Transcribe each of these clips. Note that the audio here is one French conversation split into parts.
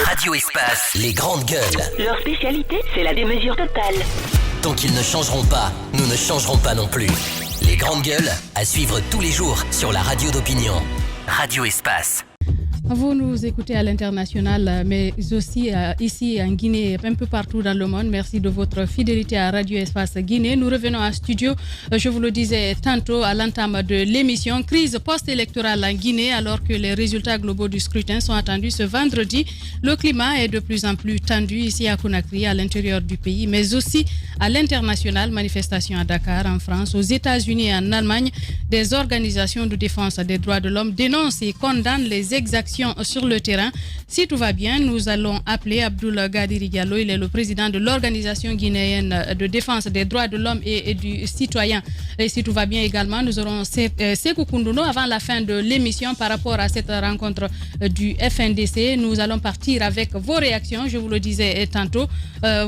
Radio Espace, les grandes gueules. Leur spécialité, c'est la démesure totale. Tant qu'ils ne changeront pas, nous ne changerons pas non plus. Les grandes gueules, à suivre tous les jours sur la radio d'opinion. Radio Espace. Vous nous écoutez à l'international, mais aussi ici en Guinée, un peu partout dans le monde. Merci de votre fidélité à Radio Espace Guinée. Nous revenons en studio, je vous le disais tantôt à l'entame de l'émission, crise post-électorale en Guinée, alors que les résultats globaux du scrutin sont attendus ce vendredi. Le climat est de plus en plus tendu ici à Conakry, à l'intérieur du pays, mais aussi à l'international. Manifestations à Dakar, en France, aux États-Unis et en Allemagne. Des organisations de défense des droits de l'homme dénoncent et condamnent les exactions sur le terrain. Si tout va bien, nous allons appeler Abdoul Gadiri Diallo. Il est le président de l'organisation guinéenne de défense des droits de l'homme et du citoyen. Et si tout va bien également, nous aurons Sékou Koundouno avant la fin de l'émission par rapport à cette rencontre du FNDC. Nous allons partir avec vos réactions. Je vous le disais tantôt.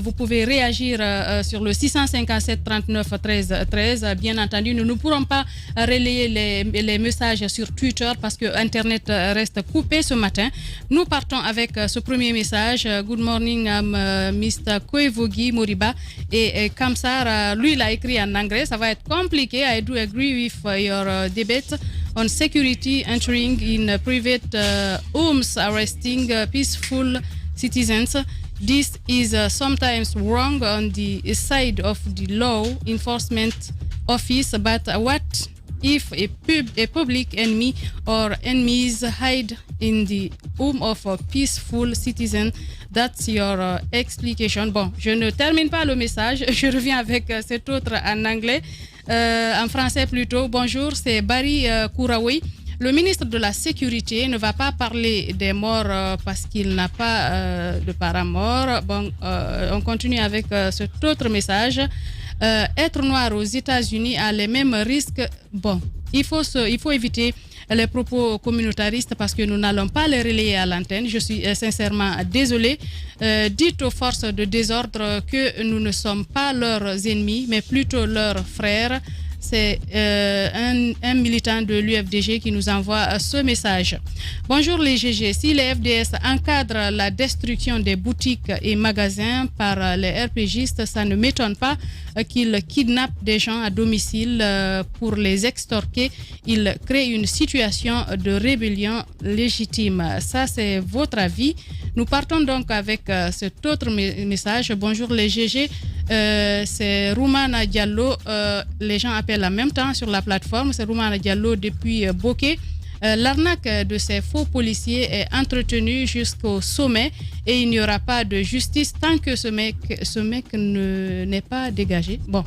Vous pouvez réagir sur le 657 39 13 13. Bien entendu, nous ne pourrons pas relayer les messages sur Twitter parce que Internet reste coupé ce matin. Nous partons avec ce premier message. Good morning, Mr. Koevogi Moriba. Et Kamsar, lui, l'a écrit en anglais. Ça va être compliqué. I do agree with your debate on security entering in private homes, arresting peaceful citizens. This is sometimes wrong on the side of the law enforcement office, but what if a public enemy or enemies hide in the home of a peaceful citizen? That's your explication. Bon, je ne termine pas le message. Je reviens avec cet autre en anglais, en français plutôt. Bonjour, c'est Barry Kouraoui. Le ministre de la Sécurité ne va pas parler des morts parce qu'il n'a pas de parents morts. Bon, on continue avec cet autre message. Être noir aux États-Unis a les mêmes risques. Bon, il faut éviter les propos communautaristes parce que nous n'allons pas les relayer à l'antenne. Je suis sincèrement désolée. Dites aux forces de désordre que nous ne sommes pas leurs ennemis, mais plutôt leurs frères. C'est un militant de l'UFDG qui nous envoie ce message. Bonjour les GG. Si les FDS encadrent la destruction des boutiques et magasins par les RPGistes, ça ne m'étonne pas qu'ils kidnappent des gens à domicile pour les extorquer. Ils créent une situation de rébellion légitime. Ça, c'est votre avis. Nous partons donc avec cet autre message. Bonjour les GG. C'est Roumana Diallo. Les gens appellent en même temps sur la plateforme. C'est Roumana Diallo depuis Bokeh. L'arnaque de ces faux policiers est entretenue jusqu'au sommet et il n'y aura pas de justice tant que ce mec n'est pas dégagé. Bon,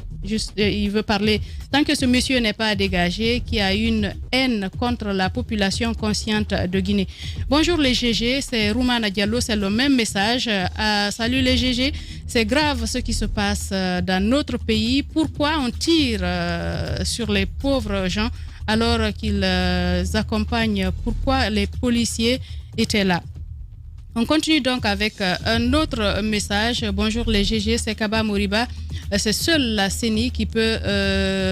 il veut parler tant que ce monsieur n'est pas dégagé, qui a une haine contre la population consciente de Guinée. Bonjour les GG, c'est Roumana Diallo, c'est le même message. Salut les GG, c'est grave ce qui se passe dans notre pays. Pourquoi on tire sur les pauvres gens alors qu'ils accompagnent? Pourquoi les policiers étaient là? On continue donc avec un autre message. Bonjour les GG, c'est Kaba Moriba. C'est seule la CENI qui peut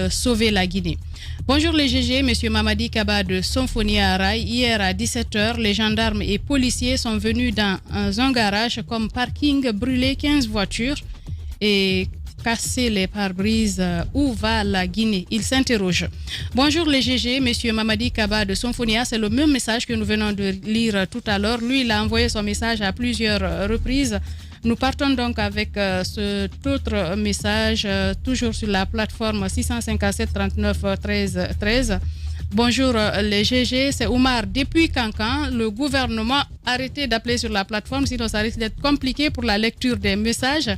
sauver la Guinée. Bonjour les GG, monsieur Mamadi Kaba de Symphonia Rail. Hier à 17h, les gendarmes et policiers sont venus dans un garage comme parking, brûler 15 voitures et casser les pare-brises. Où va la Guinée? Il s'interroge. Bonjour les GG, monsieur Mamadi Kaba de Symphonia. C'est le même message que nous venons de lire tout à l'heure. Lui, il a envoyé son message à plusieurs reprises. Nous partons donc avec cet autre message, toujours sur la plateforme 657 39 13 13. Bonjour les GG, c'est Oumar depuis Cancan. Le gouvernement, arrêtez d'appeler sur la plateforme, sinon ça risque d'être compliqué pour la lecture des messages.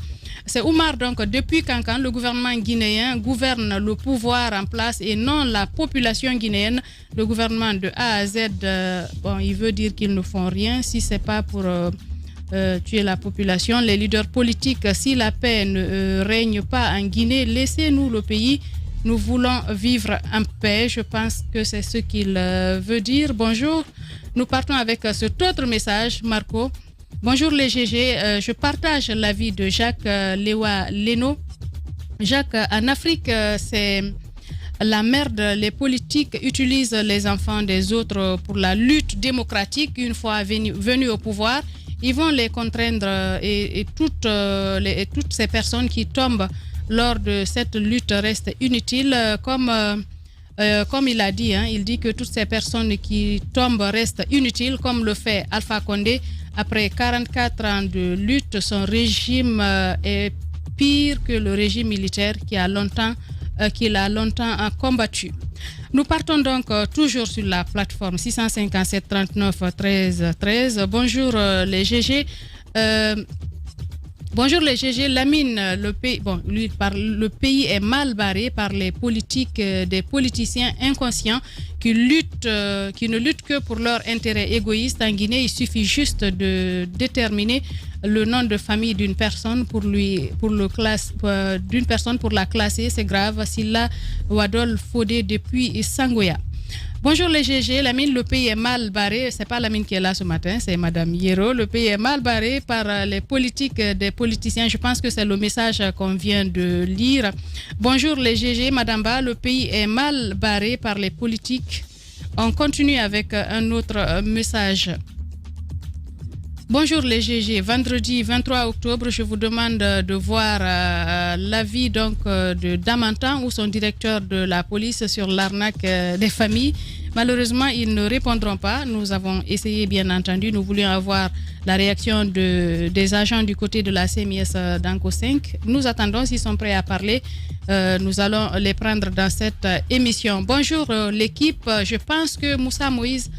C'est Oumar donc depuis Cancan. Le gouvernement guinéen gouverne le pouvoir en place et non la population guinéenne. Le gouvernement de A à Z, il veut dire qu'ils ne font rien si c'est pas pour tuer la population. Les leaders politiques, si la paix ne règne pas en Guinée, laissez-nous le pays. Nous voulons vivre en paix. Je pense que c'est ce qu'il veut dire. Bonjour. Nous partons avec cet autre message, Marco. Bonjour les GG. Je partage l'avis de Jacques Lewa Leno. Jacques, en Afrique, c'est la merde. Les politiques utilisent les enfants des autres pour la lutte démocratique. Une fois venus au pouvoir, ils vont les contraindre et toutes ces personnes qui tombent lors de cette lutte restent inutiles. Comme il a dit, il dit que toutes ces personnes qui tombent restent inutiles, comme le fait Alpha Condé. Après 44 ans de lutte, son régime est pire que le régime militaire qu'il a longtemps combattu. Nous partons donc toujours sur la plateforme 657 39 13 13. Bonjour les GG. Bonjour les GG. Lamine, le pays est mal barré par les politiques des politiciens inconscients qui ne luttent que pour leur intérêt égoïste. En Guinée, il suffit juste de déterminer le nom de famille d'une personne pour la classer. C'est grave. Silla Wadol Fodé depuis Sangoya. Bonjour les GG, Lamine, le pays est mal barré, c'est pas Lamine qui est là ce matin, c'est Madame Yero, le pays est mal barré par les politiques des politiciens, je pense que c'est le message qu'on vient de lire. Bonjour les GG, Madame Ba, le pays est mal barré par les politiques. On continue avec un autre message. Bonjour les GG, vendredi 23 octobre, je vous demande de voir l'avis de Damantan ou son directeur de la police sur l'arnaque des familles. Malheureusement, ils ne répondront pas. Nous avons essayé, bien entendu, nous voulions avoir la réaction des agents du côté de la CMIS d'Anko 5. Nous attendons, s'ils sont prêts à parler, nous allons les prendre dans cette émission. Bonjour l'équipe, je pense que Moussa Moïse...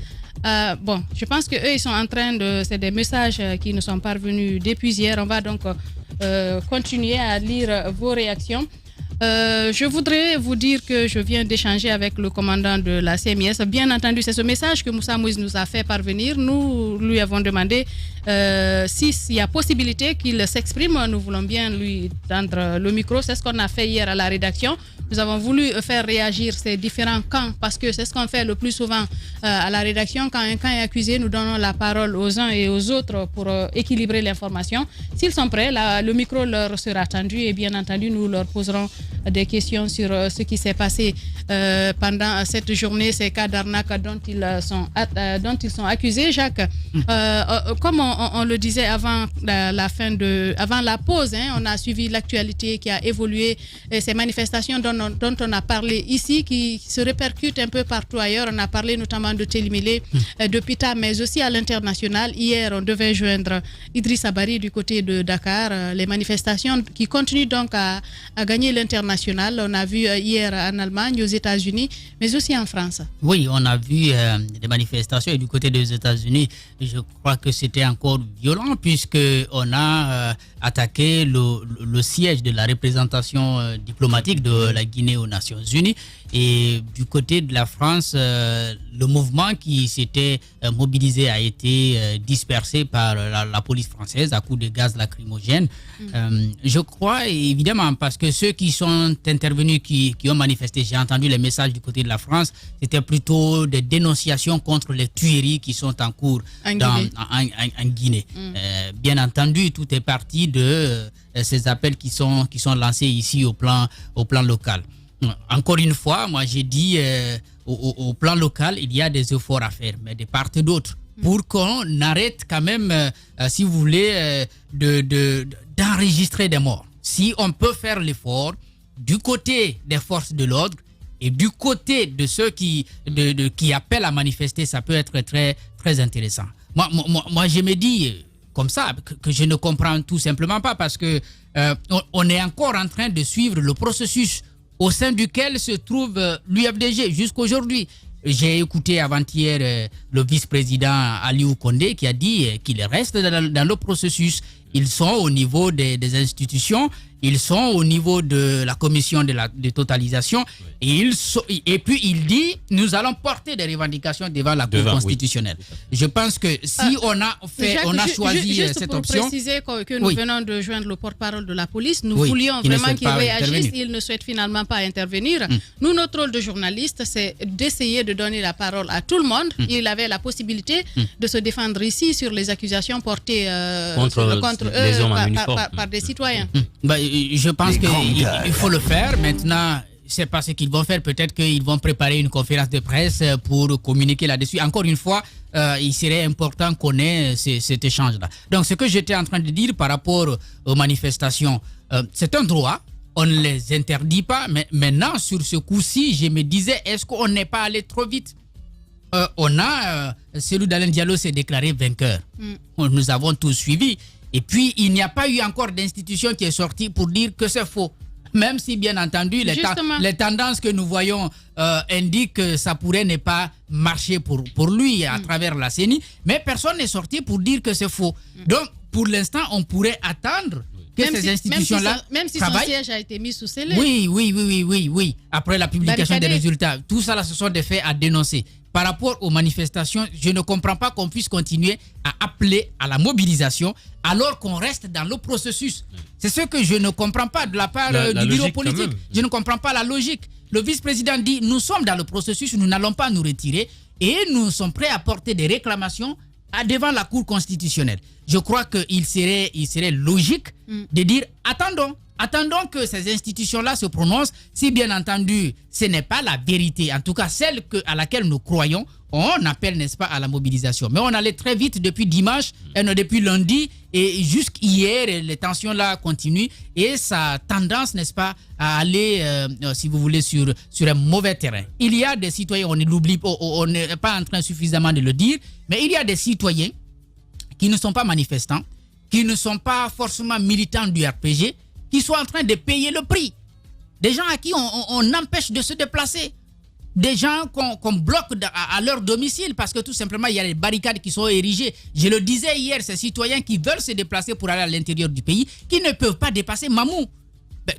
je pense qu'eux, ils sont en train de... C'est des messages qui nous sont parvenus depuis hier. On va donc continuer à lire vos réactions. Je voudrais vous dire que je viens d'échanger avec le commandant de la CMIS. Bien entendu, c'est ce message que Moussa Moïse nous a fait parvenir. Nous lui avons demandé s'il y a possibilité qu'il s'exprime. Nous voulons bien lui tendre le micro. C'est ce qu'on a fait hier à la rédaction. Nous avons voulu faire réagir ces différents camps parce que c'est ce qu'on fait le plus souvent à la rédaction. Quand un camp est accusé, nous donnons la parole aux uns et aux autres pour équilibrer l'information. S'ils sont prêts, le micro leur sera tendu et bien entendu, nous leur poserons des questions sur ce qui s'est passé pendant cette journée, ces cas d'arnaque dont ils sont accusés. Jacques, comme on le disait avant la pause, on a suivi l'actualité qui a évolué, ces manifestations dont on a parlé ici, qui se répercutent un peu partout ailleurs. On a parlé notamment de Télimilé, de Pita, mais aussi à l'international. Hier, on devait joindre Idriss Abari du côté de Dakar. Les manifestations qui continuent donc à gagner l'international. On a vu hier en Allemagne, aux États-Unis, mais aussi en France. Oui, on a vu des manifestations et du côté des États-Unis, je crois que c'était encore violent puisqu'on a attaqué le siège de la représentation diplomatique de la Guinée aux Nations Unies. Et du côté de la France, le mouvement qui s'était mobilisé a été dispersé par la police française à coups de gaz lacrymogène. Je crois évidemment parce que ceux qui sont intervenus, qui ont manifesté, j'ai entendu les messages du côté de la France, c'était plutôt des dénonciations contre les tueries qui sont en cours en Guinée. Bien entendu, tout est parti de ces appels qui sont lancés ici au plan local. Encore une fois, moi j'ai dit au plan local, il y a des efforts à faire, mais de part et d'autre, pour qu'on arrête quand même, si vous voulez, d'enregistrer des morts. Si on peut faire l'effort du côté des forces de l'ordre et du côté de ceux qui appellent à manifester, ça peut être très, très intéressant. Moi je me dis comme ça que je ne comprends tout simplement pas parce que on est encore en train de suivre le processus au sein duquel se trouve l'UFDG jusqu'aujourd'hui. J'ai écouté avant-hier le vice-président Aliou Condé qui a dit qu'il reste dans le processus. Ils sont au niveau des institutions, ils sont au niveau de la commission de totalisation et puis il dit nous allons porter des revendications devant la Cour constitutionnelle. Oui. Je pense que si on a choisi cette option... Juste pour préciser que nous venons de joindre le porte-parole de la police, nous voulions vraiment qu'il réagisse, il ne souhaite finalement pas intervenir. Nous, notre rôle de journaliste, c'est d'essayer de donner la parole à tout le monde. Il avait la possibilité de se défendre ici sur les accusations portées contre eux par des citoyens. Je pense qu'il faut le faire. Maintenant, c'est pas ce qu'ils vont faire. Peut-être qu'ils vont préparer une conférence de presse pour communiquer là-dessus. Encore une fois, il serait important qu'on ait cet échange-là. Donc, ce que j'étais en train de dire par rapport aux manifestations, c'est un droit. On ne les interdit pas. Mais maintenant, sur ce coup-ci, je me disais, est-ce qu'on n'est pas allé trop vite? Cellou Dalein Diallo s'est déclaré vainqueur. Nous avons tous suivi. Et puis, il n'y a pas eu encore d'institution qui est sortie pour dire que c'est faux. Même si, bien entendu, les tendances que nous voyons indiquent que ça pourrait ne pas marcher pour lui à travers la CENI. Mais personne n'est sorti pour dire que c'est faux. Donc, pour l'instant, on pourrait attendre que ces institutions-là même si travaillent. Son siège a été mis sous scellé. Oui. Après la publication des résultats. Tout ça, là, ce sont des faits à dénoncer. Par rapport aux manifestations, je ne comprends pas qu'on puisse continuer à appeler à la mobilisation alors qu'on reste dans le processus. C'est ce que je ne comprends pas de la part du bureau politique. Je ne comprends pas la logique. Le vice-président dit, nous sommes dans le processus, nous n'allons pas nous retirer et nous sommes prêts à porter des réclamations devant la Cour constitutionnelle. Je crois qu'il serait logique de dire, attendons que ces institutions-là se prononcent. Si bien entendu, ce n'est pas la vérité, en tout cas celle à laquelle nous croyons, on appelle, n'est-ce pas, à la mobilisation. Mais on allait très vite depuis dimanche, depuis lundi, et jusqu'hier, les tensions-là continuent, et ça a tendance, n'est-ce pas, à aller, si vous voulez, sur un mauvais terrain. Il y a des citoyens, on ne l'oublie pas, on n'est pas en train suffisamment de le dire, mais il y a des citoyens qui ne sont pas manifestants, qui ne sont pas forcément militants du RPG, qui sont en train de payer le prix. Des gens à qui on empêche de se déplacer. Des gens qu'on bloque à leur domicile parce que tout simplement, il y a des barricades qui sont érigées. Je le disais hier, ces citoyens qui veulent se déplacer pour aller à l'intérieur du pays, qui ne peuvent pas dépasser Mamou.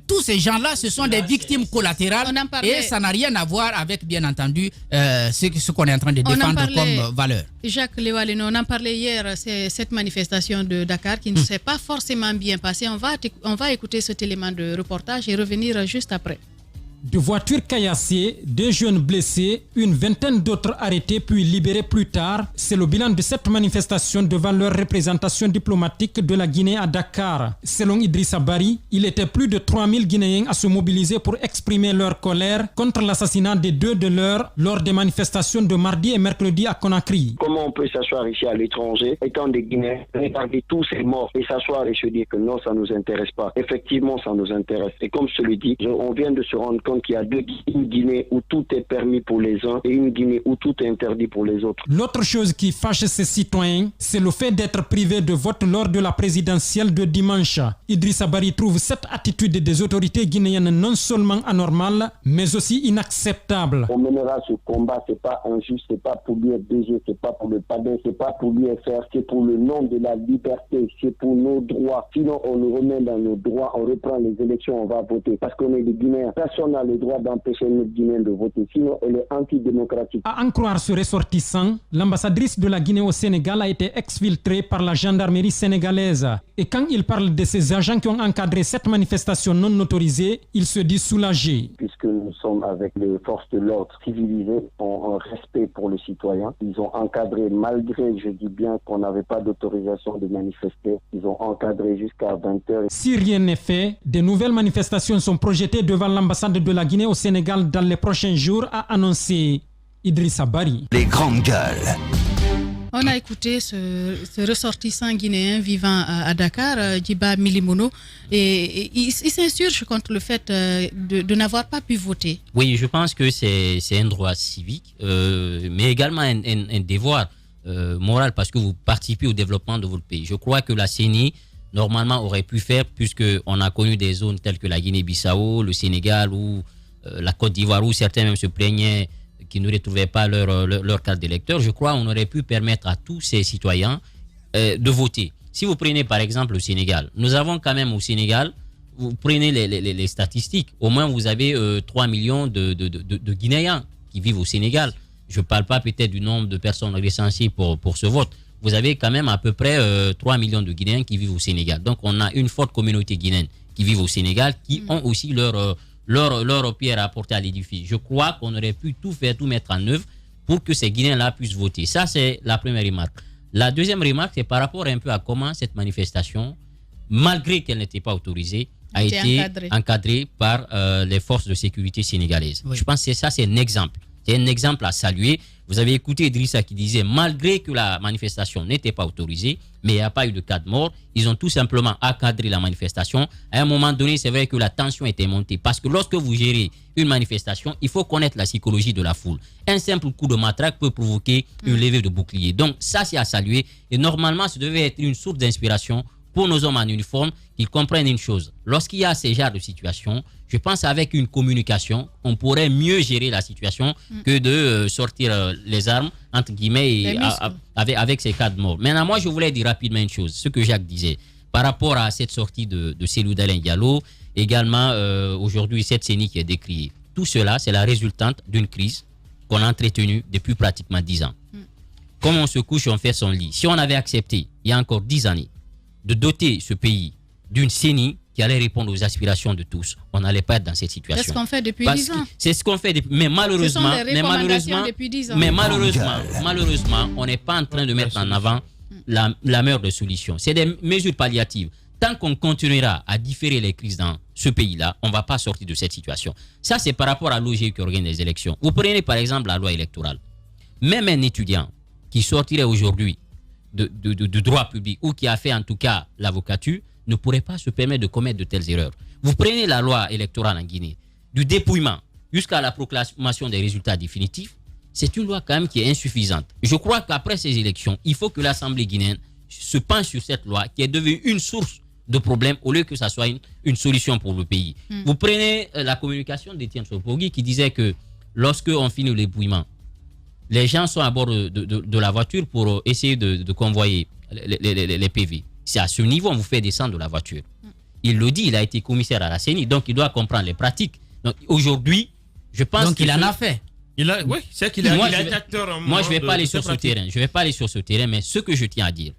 Tous ces gens-là, ce sont des victimes collatérales et ça n'a rien à voir avec, bien entendu, ce qu'on est en train de défendre comme valeur. Jacques Léwalé, on en parlait hier, c'est cette manifestation de Dakar qui ne s'est pas forcément bien passée. On va écouter cet élément de reportage et revenir juste après. De voitures caillassées, 2 jeunes blessés, une vingtaine d'autres arrêtés puis libérés plus tard. C'est le bilan de cette manifestation devant leur représentation diplomatique de la Guinée à Dakar. Selon Idrissa Bari, il était plus de 3000 Guinéens à se mobiliser pour exprimer leur colère contre l'assassinat des 2 de leurs lors des manifestations de mardi et mercredi à Conakry. Comment on peut s'asseoir ici à l'étranger, étant des Guinéens, regarder tous ces morts et s'asseoir et se dire que non, ça ne nous intéresse pas. Effectivement, ça nous intéresse. Et comme je le dis, on vient de se rendre compte qu'il y a une Guinée où tout est permis pour les uns et une Guinée où tout est interdit pour les autres. L'autre chose qui fâche ces citoyens, c'est le fait d'être privés de vote lors de la présidentielle de dimanche. Idrissa Bari trouve cette attitude des autorités guinéennes non seulement anormale, mais aussi inacceptable. On mènera ce combat, c'est pas injuste, c'est pas pour lui BG, c'est pas pour le padin, c'est pas pour lui faire, c'est pour le nom de la liberté, c'est pour nos droits. Sinon, on nous remet dans nos droits, on reprend les élections, on va voter. Parce qu'on est des Guinéens. Personne n'a le droit d'empêcher notre Guinée de voter, sinon elle est antidémocratique. À en croire ce ressortissant, l'ambassadrice de la Guinée au Sénégal a été exfiltrée par la gendarmerie sénégalaise. Et quand il parle de ces agents qui ont encadré cette manifestation non autorisée, il se dit soulagé. Puisque nous sommes avec les forces de l'ordre civilisées, ont un respect pour le citoyen. Ils ont encadré, malgré, je dis bien, qu'on n'avait pas d'autorisation de manifester, ils ont encadré jusqu'à 20h. Si rien n'est fait, de nouvelles manifestations sont projetées devant l'ambassade de la Guinée au Sénégal dans les prochains jours, a annoncé Idrissa Bari. Les grandes gueules. On a écouté ce ressortissant guinéen vivant à Dakar, Djiba Milimono, et il s'insurge contre le fait de n'avoir pas pu voter. Oui, je pense que c'est un droit civique, mais également un devoir moral parce que vous participez au développement de votre pays. Je crois que la CENI, normalement, aurait pu faire, puisqu'on a connu des zones telles que la Guinée-Bissau, le Sénégal ou la Côte d'Ivoire, où certains même se plaignaient qui ne retrouvaient pas leur carte d'électeur. Je crois qu'on aurait pu permettre à tous ces citoyens de voter. Si vous prenez par exemple le Sénégal, nous avons quand même au Sénégal, vous prenez les statistiques, au moins vous avez 3 millions de Guinéens qui vivent au Sénégal. Je ne parle pas peut-être du nombre de personnes recensées pour ce vote. Vous avez quand même à peu près 3 millions de Guinéens qui vivent au Sénégal. Donc on a une forte communauté guinéenne qui vit au Sénégal, qui ont aussi leur pierre à apporter à l'édifice. Je crois qu'on aurait pu tout mettre en œuvre pour que ces Guinéens-là puissent voter. Ça, c'est la première remarque. La deuxième remarque, c'est par rapport un peu à comment cette manifestation, malgré qu'elle n'était pas autorisée, a été encadré par les forces de sécurité sénégalaises. Oui. Je pense que c'est un exemple. C'est un exemple à saluer. Vous avez écouté Idrissa qui disait, malgré que la manifestation n'était pas autorisée, mais il n'y a pas eu de cas de mort, ils ont tout simplement encadré la manifestation. À un moment donné, c'est vrai que la tension était montée. Parce que lorsque vous gérez une manifestation, il faut connaître la psychologie de la foule. Un simple coup de matraque peut provoquer une levée de bouclier. Donc ça, c'est à saluer. Et normalement, ça devait être une source d'inspiration pour nos hommes en uniforme, qu'ils comprennent une chose. Lorsqu'il y a ces genres de situations, je pense qu'avec une communication, on pourrait mieux gérer la situation que de sortir les armes, entre guillemets, et avec ces cas de mort. Maintenant, moi, je voulais dire rapidement une chose, ce que Jacques disait, par rapport à cette sortie de Cellou Dalein Diallo, également, aujourd'hui, cette CENI qui est décriée. Tout cela, c'est la résultante d'une crise qu'on a entretenue depuis pratiquement 10 ans. Comme on se couche, on fait son lit. Si on avait accepté, il y a encore 10 années, de doter ce pays d'une CENI qui allait répondre aux aspirations de tous, on n'allait pas être dans cette situation. C'est ce qu'on fait depuis 10 ans. C'est ce qu'on fait depuis, mais malheureusement, malheureusement, on n'est pas en train de mettre en avant la meilleure des solutions. C'est des mesures palliatives. Tant qu'on continuera à différer les crises dans ce pays-là, on ne va pas sortir de cette situation. Ça, c'est par rapport à l'OGE qui organise les élections. Vous prenez par exemple la loi électorale. Même un étudiant qui sortirait aujourd'hui de droit public ou qui a fait en tout cas l'avocature ne pourrait pas se permettre de commettre de telles erreurs. Vous prenez la loi électorale en Guinée, du dépouillement jusqu'à la proclamation des résultats définitifs, c'est une loi quand même qui est insuffisante. Je crois qu'après ces élections, il faut que l'Assemblée guinéenne se penche sur cette loi qui est devenue une source de problèmes au lieu que ça soit une solution pour le pays. Vous prenez la communication d'Étienne Sopogui qui disait que lorsque on finit le dépouillement, les gens sont à bord de la voiture pour essayer de convoyer les PV. C'est à ce niveau qu'on vous fait descendre de la voiture. Il le dit, il a été commissaire à la CENI, donc il doit comprendre les pratiques. Donc aujourd'hui, je pense donc il en a fait. Oui, c'est qu'il est acteur. Moi, je ne vais pas aller sur ce terrain. Je ne vais pas aller sur ce terrain, mais ce que je tiens à dire,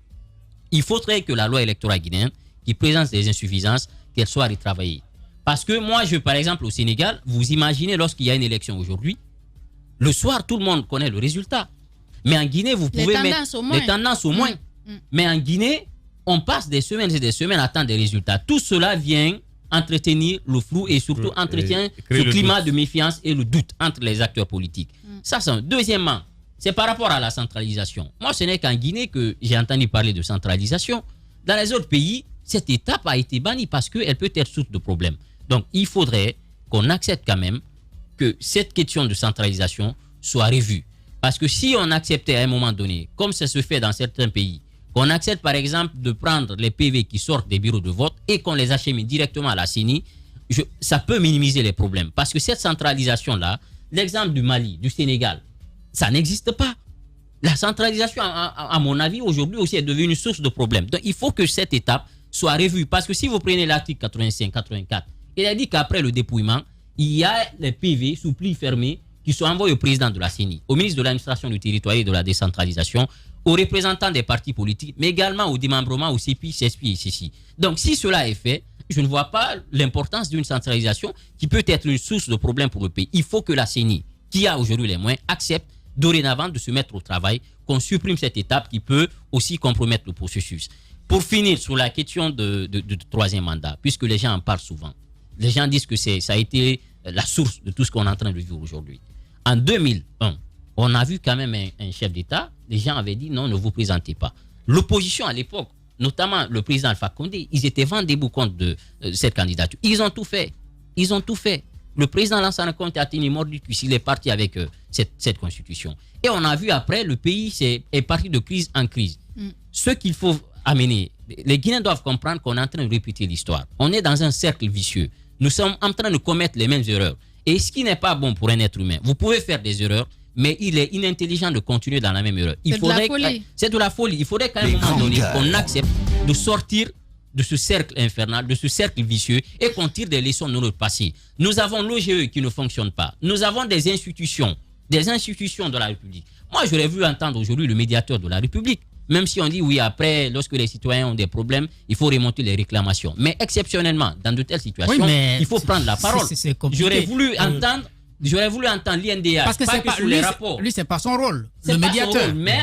il faudrait que la loi électorale guinéenne, qui présente des insuffisances, qu'elle soit retravaillée. Parce que moi, par exemple, au Sénégal, vous imaginez lorsqu'il y a une élection aujourd'hui, le soir, tout le monde connaît le résultat. Mais en Guinée, vous pouvez mettre les tendances au moins. Mais en Guinée, on passe des semaines et des semaines à attendre des résultats. Tout cela vient entretenir le flou et surtout entretient ce climat de méfiance et le doute entre les acteurs politiques. Ça, c'est un. Deuxièmement, c'est par rapport à la centralisation. Moi, ce n'est qu'en Guinée que j'ai entendu parler de centralisation. Dans les autres pays, cette étape a été bannie parce qu'elle peut être source de problèmes. Donc, il faudrait qu'on accepte quand même que cette question de centralisation soit revue. Parce que si on acceptait à un moment donné, comme ça se fait dans certains pays, qu'on accepte par exemple de prendre les PV qui sortent des bureaux de vote et qu'on les achemine directement à la CENI, ça peut minimiser les problèmes. Parce que cette centralisation-là, l'exemple du Mali, du Sénégal, ça n'existe pas. La centralisation, à mon avis, aujourd'hui aussi est devenue une source de problèmes. Donc il faut que cette étape soit revue. Parce que si vous prenez l'article 85-84, il a dit qu'après le dépouillement, il y a les PV sous pli fermé qui sont envoyés au président de la CENI, au ministre de l'administration du territoire et de la décentralisation, aux représentants des partis politiques, mais également au démembrement, au CEPI, CESPI et CECI. Donc si cela est fait, je ne vois pas l'importance d'une centralisation qui peut être une source de problème pour le pays. Il faut que la CENI, qui a aujourd'hui les moyens, accepte dorénavant de se mettre au travail, qu'on supprime cette étape qui peut aussi compromettre le processus. Pour finir sur la question de troisième mandat, puisque les gens en parlent souvent, les gens disent que ça a été la source de tout ce qu'on est en train de vivre aujourd'hui. En 2001, on a vu quand même un chef d'État, les gens avaient dit non, ne vous présentez pas. L'opposition à l'époque, notamment le président Alpha Condé, ils étaient vent debout contre de cette candidature. Ils ont tout fait. Le président Lansana Conté a tenu mort du cul, il est parti avec cette constitution. Et on a vu après, le pays est parti de crise en crise. Ce qu'il faut amener, les Guinéens doivent comprendre qu'on est en train de répéter l'histoire. On est dans un cercle vicieux. Nous sommes en train de commettre les mêmes erreurs. Et ce qui n'est pas bon pour un être humain, vous pouvez faire des erreurs, mais il est inintelligent de continuer dans la même erreur. C'est de la folie. Il faudrait qu'à un moment donné, qu'on accepte de sortir de ce cercle infernal, de ce cercle vicieux, et qu'on tire des leçons de notre passé. Nous avons l'OGE qui ne fonctionne pas. Nous avons des institutions de la République. Moi, j'aurais voulu entendre aujourd'hui le médiateur de la République. Même si on dit oui, après, lorsque les citoyens ont des problèmes, il faut remonter les réclamations. Mais exceptionnellement, dans de telles situations, il faut prendre la parole. J'aurais voulu entendre J'aurais voulu entendre l'INDH. Parce que c'est pas les rapports. Lui, c'est pas son rôle. C'est le pas médiateur. Son rôle, mais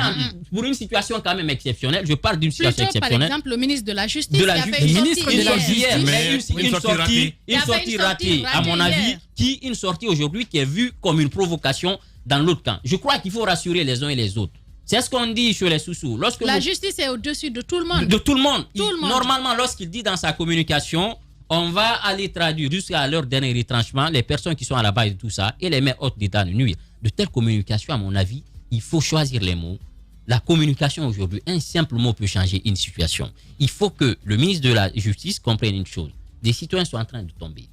pour une situation quand même exceptionnelle, je parle d'une situation exceptionnelle. Par exemple, le ministre de la Justice. De la Justice. Le ministre de la Justice. Une sortie ratée, à mon avis, une sortie aujourd'hui qui est vue comme une provocation dans l'autre camp. Je crois qu'il faut rassurer les uns et les autres. C'est ce qu'on dit sur les sous-sous. La justice est au-dessus de tout le monde. De tout le monde. Normalement, lorsqu'il dit dans sa communication, on va aller traduire jusqu'à leur dernier retranchement les personnes qui sont à la base de tout ça et les mettre hors d'état de nuire. De telles communications, à mon avis, il faut choisir les mots. La communication aujourd'hui, un simple mot peut changer une situation. Il faut que le ministre de la Justice comprenne une chose. Des citoyens sont en train de tomber.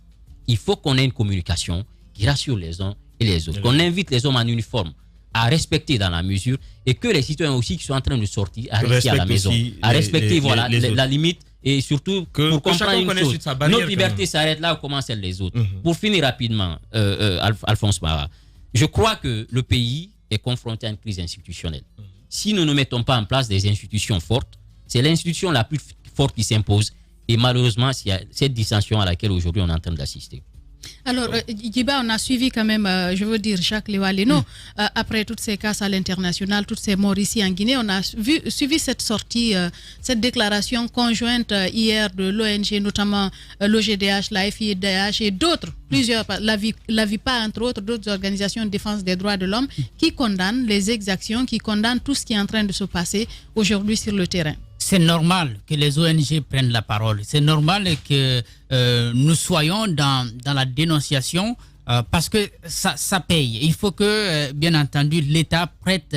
Il faut qu'on ait une communication qui rassure les uns et les autres. Qu'on invite les hommes en uniforme à respecter dans la mesure et que les citoyens aussi qui sont en train de sortir à rester à la maison, à respecter la limite et surtout pour comprendre une chose. Notre liberté s'arrête là où commence celle des autres. Pour finir rapidement, Alphonse Mara, je crois que le pays est confronté à une crise institutionnelle. Si nous ne mettons pas en place des institutions fortes, c'est l'institution la plus forte qui s'impose et malheureusement, c'est cette dissension à laquelle aujourd'hui on est en train d'assister. Alors, Djiba, on a suivi quand même, je veux dire, Jacques Lewaleno, après toutes ces casses à l'international, toutes ces morts ici en Guinée, on a suivi cette sortie, cette déclaration conjointe hier de l'ONG, notamment l'OGDH, la FIDH et d'autres, plusieurs, la VIPA entre autres, d'autres organisations de défense des droits de l'homme, qui condamnent les exactions, qui condamnent tout ce qui est en train de se passer aujourd'hui sur le terrain. C'est normal que les ONG prennent la parole. C'est normal que nous soyons dans la dénonciation parce que ça paye. Il faut que, bien entendu, l'État prête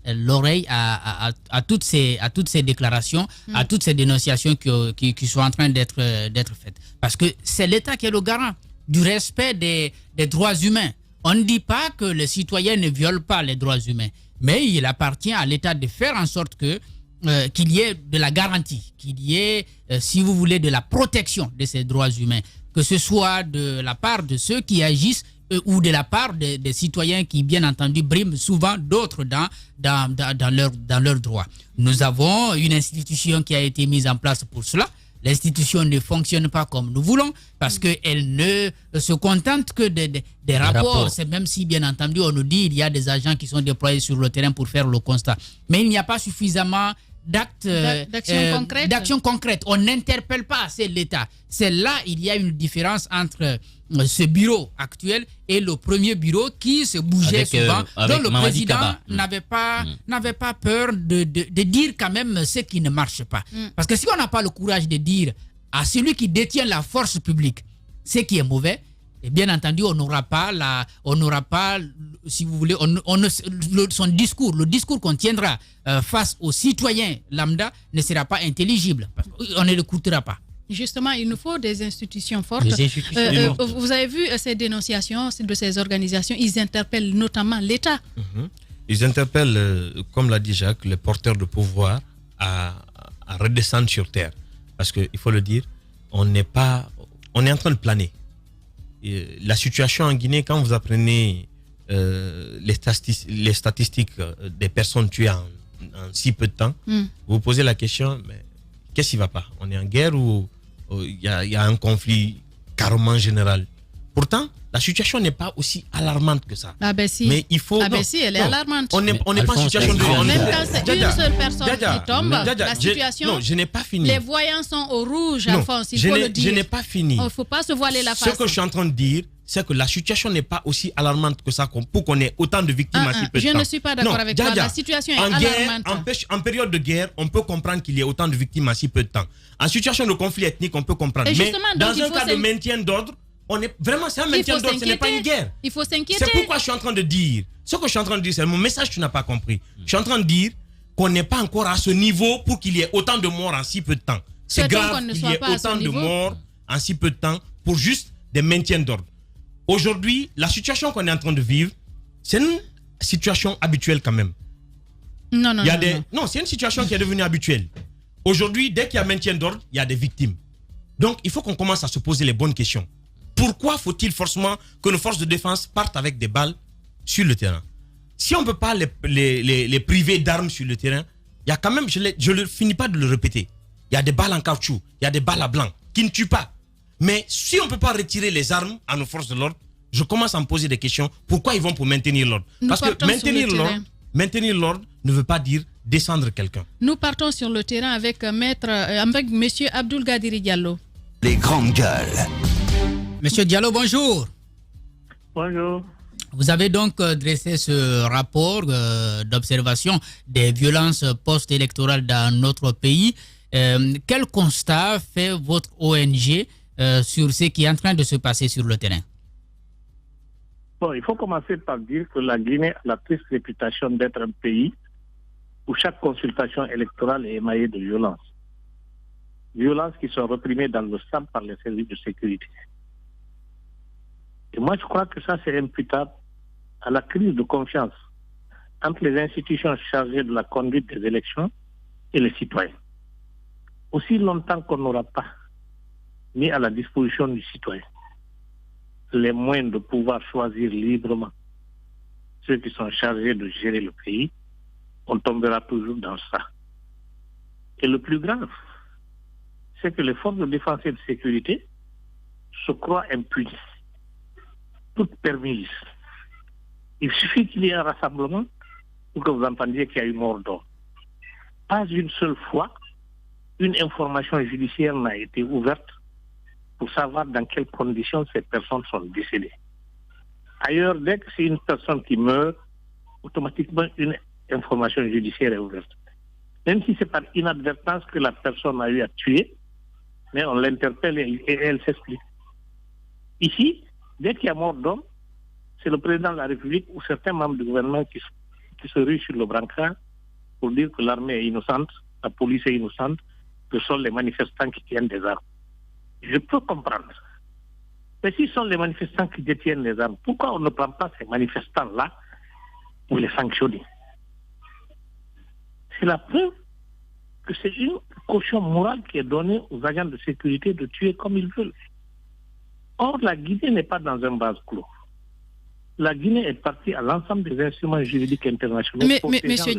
l'oreille à toutes ces déclarations, à toutes ces dénonciations qui sont en train d'être faites. Parce que c'est l'État qui est le garant du respect des droits humains. On ne dit pas que les citoyens ne violent pas les droits humains, mais il appartient à l'État de faire en sorte que qu'il y ait de la garantie, qu'il y ait, si vous voulez, de la protection de ces droits humains, que ce soit de la part de ceux qui agissent ou de la part des citoyens qui, bien entendu, briment souvent d'autres dans leurs droits. Nous avons une institution qui a été mise en place pour cela. L'institution ne fonctionne pas comme nous voulons parce qu'elle ne se contente que des rapports. C'est même si, bien entendu, on nous dit qu'il y a des agents qui sont déployés sur le terrain pour faire le constat. Mais il n'y a pas suffisamment d'action concrète. On n'interpelle pas assez l'État. C'est là il y a une différence entre ce bureau actuel et le premier bureau qui se bougeait souvent, dont le président n'avait pas peur de dire quand même ce qui ne marche pas. Parce que si on n'a pas le courage de dire à celui qui détient la force publique ce qui est mauvais, et bien entendu, on n'aura pas, si vous voulez, son discours, le discours qu'on tiendra face aux citoyens lambda ne sera pas intelligible. On ne l'écoutera pas. Justement, il nous faut des institutions fortes. Vous avez vu ces dénonciations de ces organisations, ils interpellent notamment l'État. Ils interpellent, comme l'a dit Jacques, les porteurs de pouvoir à redescendre sur terre. Parce qu'il faut le dire, on est en train de planer. Et la situation en Guinée, quand vous apprenez les statistiques des personnes tuées en si peu de temps, vous vous posez la question, mais qu'est-ce qui ne va pas? On est en guerre ou il y a un conflit carrément général? Pourtant, la situation n'est pas aussi alarmante que ça. Ah ben si. Mais il faut... Ah ben si, elle est alarmante. On n'est pas en situation de... Même quand c'est une seule personne qui tombe, la situation... Non, je n'ai pas fini. Les voyants sont au rouge, Alphonse, il faut le dire. Je n'ai pas fini. Il ne faut pas se voiler la face. Ce que je suis en train de dire, c'est que la situation n'est pas aussi alarmante que ça pour qu'on ait autant de victimes à si peu de temps. Je ne suis pas d'accord avec toi. La situation est alarmante. En période de guerre, on peut comprendre qu'il y ait autant de victimes à si peu de temps. En situation de conflit ethnique, on peut comprendre. Mais dans un cas de maintien d'ordre, c'est un maintien d'ordre, ce n'est pas une guerre. Il faut s'inquiéter. C'est pourquoi je suis en train de dire, ce que je suis en train de dire, c'est mon message que tu n'as pas compris. Je suis en train de dire qu'on n'est pas encore à ce niveau pour qu'il y ait autant de morts en si peu de temps. C'est grave qu'il y ait autant de morts en si peu de temps pour juste des maintiens d'ordre. Aujourd'hui, la situation qu'on est en train de vivre, c'est une situation habituelle quand même. Non, c'est une situation qui est devenue habituelle. Aujourd'hui, dès qu'il y a maintien d'ordre, il y a des victimes. Donc, il faut qu'on commence à se poser les bonnes questions. Pourquoi faut-il forcément que nos forces de défense partent avec des balles sur le terrain? Si on ne peut pas les priver d'armes sur le terrain, il y a quand même, je ne finis pas de le répéter, il y a des balles en caoutchouc, il y a des balles à blanc qui ne tuent pas. Mais si on ne peut pas retirer les armes à nos forces de l'ordre, je commence à me poser des questions. Pourquoi ils vont pour maintenir l'ordre? Parce que maintenir l'ordre ne veut pas dire descendre quelqu'un. Nous partons sur le terrain avec monsieur Abdoul Gadiri Diallo. Les grandes gueules. Monsieur Diallo, bonjour. Bonjour. Vous avez donc dressé ce rapport d'observation des violences post-électorales dans notre pays. Quel constat fait votre ONG sur ce qui est en train de se passer sur le terrain? Bon, il faut commencer par dire que la Guinée a la triste réputation d'être un pays où chaque consultation électorale est émaillée de violences. Violences qui sont réprimées dans le sang par les services de sécurité. Et moi, je crois que ça, c'est imputable à la crise de confiance entre les institutions chargées de la conduite des élections et les citoyens. Aussi longtemps qu'on n'aura pas mis à la disposition du citoyen les moyens de pouvoir choisir librement ceux qui sont chargés de gérer le pays, on tombera toujours dans ça. Et le plus grave, c'est que les forces de défense et de sécurité se croient impunis, toutes permises. Il suffit qu'il y ait un rassemblement pour que vous entendiez qu'il y a eu mort d'homme. Pas une seule fois, une information judiciaire n'a été ouverte pour savoir dans quelles conditions ces personnes sont décédées. Ailleurs, dès que c'est une personne qui meurt, automatiquement une information judiciaire est ouverte. Même si c'est par inadvertance que la personne a eu à tuer, mais on l'interpelle et elle s'explique. Ici, dès qu'il y a mort d'homme, c'est le président de la République ou certains membres du gouvernement qui se ruent sur le brancard pour dire que l'armée est innocente, la police est innocente, que ce sont les manifestants qui tiennent des armes. Je peux comprendre. Mais si ce sont les manifestants qui détiennent les armes, pourquoi on ne prend pas ces manifestants-là pour les sanctionner? C'est la preuve que c'est une caution morale qui est donnée aux agents de sécurité de tuer comme ils veulent. Or, la Guinée n'est pas dans un vase clos. La Guinée est partie à l'ensemble des instruments juridiques internationaux. Mais Monsieur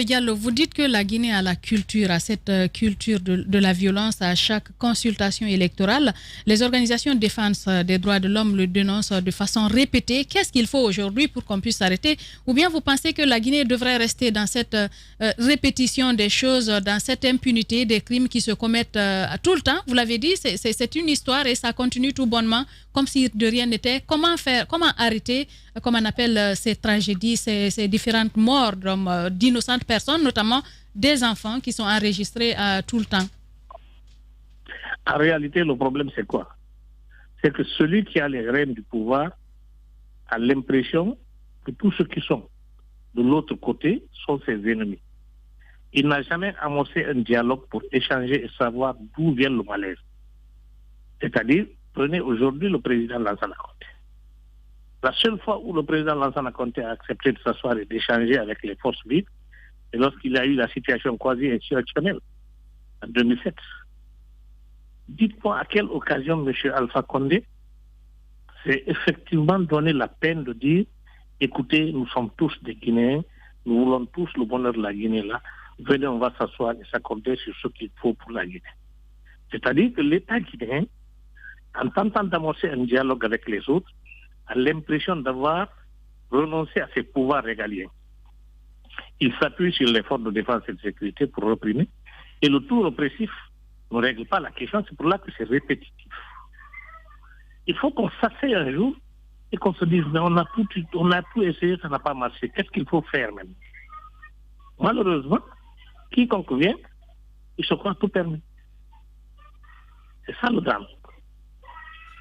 Diallo, vous dites que la Guinée a la culture, a cette culture de la violence à chaque consultation électorale. Les organisations de défense des droits de l'homme le dénoncent de façon répétée. Qu'est-ce qu'il faut aujourd'hui pour qu'on puisse s'arrêter? Ou bien vous pensez que la Guinée devrait rester dans cette répétition des choses, dans cette impunité des crimes qui se commettent tout le temps? Vous l'avez dit, c'est une histoire et ça continue tout bonnement, comme si de rien n'était. Comment arrêter, comme on appelle ces tragédies, ces différentes morts d'innocentes personnes, notamment des enfants qui sont enregistrés tout le temps? En réalité, le problème, c'est quoi? C'est que celui qui a les rênes du pouvoir a l'impression que tous ceux qui sont de l'autre côté sont ses ennemis. Il n'a jamais amorcé un dialogue pour échanger et savoir d'où vient le malaise. C'est-à-dire, prenez aujourd'hui le président Lansana Conté. La seule fois où le président Lansana Conté a accepté de s'asseoir et d'échanger avec les forces vives, c'est lorsqu'il a eu la situation quasi-insurrectionnelle en 2007. Dites-moi à quelle occasion M. Alpha Condé s'est effectivement donné la peine de dire « Écoutez, nous sommes tous des Guinéens, nous voulons tous le bonheur de la Guinée là, venez, on va s'asseoir et s'accorder sur ce qu'il faut pour la Guinée. » C'est-à-dire que l'État guinéen, en tentant d'amorcer un dialogue avec les autres, a l'impression d'avoir renoncé à ses pouvoirs régaliens. Il s'appuie sur les forces de défense et de sécurité pour réprimer, et le tout répressif ne règle pas la question, c'est pour là que c'est répétitif. Il faut qu'on s'asseye un jour et qu'on se dise, mais on a tout essayé, ça n'a pas marché, qu'est-ce qu'il faut faire même? Malheureusement, quiconque vient, il se croit tout permis. C'est ça le drame.